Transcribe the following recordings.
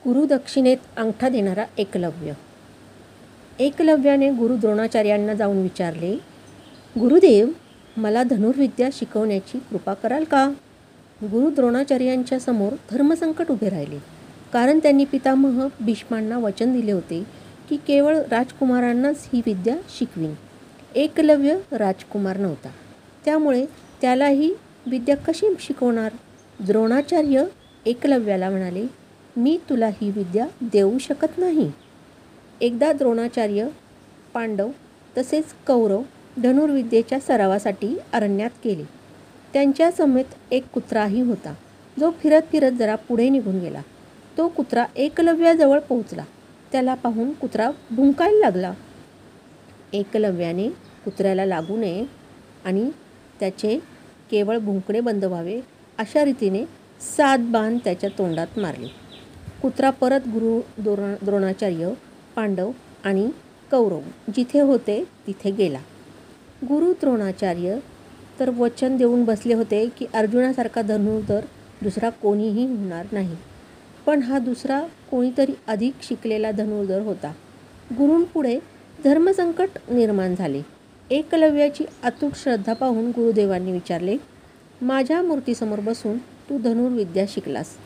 गुरुदक्षिणेत अंगठा देणारा एकलव्य. एकलव्याने गुरु द्रोणाचार्यांना जाऊन विचारले, गुरुदेव, मला धनुर्विद्या शिकवण्याची कृपा कराल का? गुरु द्रोणाचार्यांच्या समोर धर्मसंकट उभे राहिले, कारण त्यांनी पितामह भीष्मांना वचन दिले होते की केवळ राजकुमारांनाच ही विद्या शिकवीन. एकलव्य राजकुमार नव्हता, त्यामुळे त्याला ही विद्या कशी शिकवणार? द्रोणाचार्य एकलव्याला म्हणाले, मी तुला ही विद्या देऊ शकत नाही. एकदा द्रोणाचार्य, पांडव तसेच कौरव धनुर्विद्येच्या सरावासाठी अरण्यात गेले. त्यांच्या समेत एक कुत्राही होता, जो फिरत फिरत जरा पुढे निघून गेला. तो कुत्रा एकलव्याजवळ पोहोचला. त्याला पाहून कुत्रा भुंकायला लागला. एकलव्याने कुत्र्याला लागू नये आणि त्याचे केवळ भुंकणे बंद व्हावे अशा रीतीने 7 बाण त्याच्या तोंडात मारले. कुत्रा परत गुरु द्रोणाचार्य, पांडव आणि कौरव जिथे होते तिथे गेला. गुरु द्रोणाचार्य तर वचन देऊन बसले होते की अर्जुनासारखा धनुर्धर दुसरा कोणीही होणार नाही, पण हा दुसरा कोणीतरी अधिक शिकलेला धनुर्धर होता. गुरूंपुढे धर्मसंकट निर्माण झाले. एकलव्याची अतूट श्रद्धा पाहून गुरुदेवांनी विचारले, माझ्या मूर्तीसमोर बसून तू धनुर्विद्या शिकलास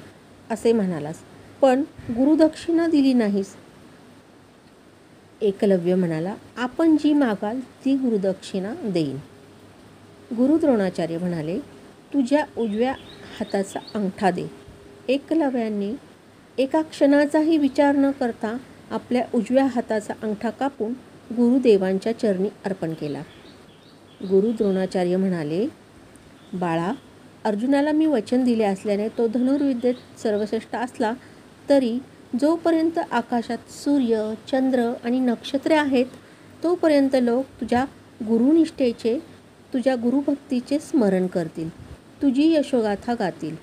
असे म्हणालास, पण गुरुदक्षिणा दिली नाहीस. एकलव्य म्हणाला, आपण जी मागाल ती गुरुदक्षिणा देईन. गुरु द्रोणाचार्य म्हणाले, तुझ्या उजव्या हाताचा अंगठा दे. एकलव्याने एका क्षणाचाही विचार न करता आपल्या उजव्या हाताचा अंगठा कापून गुरुदेवांच्या चरणी अर्पण केला. गुरु द्रोणाचार्य म्हणाले, बाळा, अर्जुनाला मी वचन दिले असल्याने तो धनुर्विद्येत सर्वश्रेष्ठ असला तरी जोपर्यंत आकाशात सूर्य, चंद्र आणि नक्षत्रे आहेत तोपर्यंत लोक तुझ्या गुरुनिष्ठेचे, तुझ्या गुरुभक्तीचे स्मरण करतील, तुझी यशोगाथा गातील.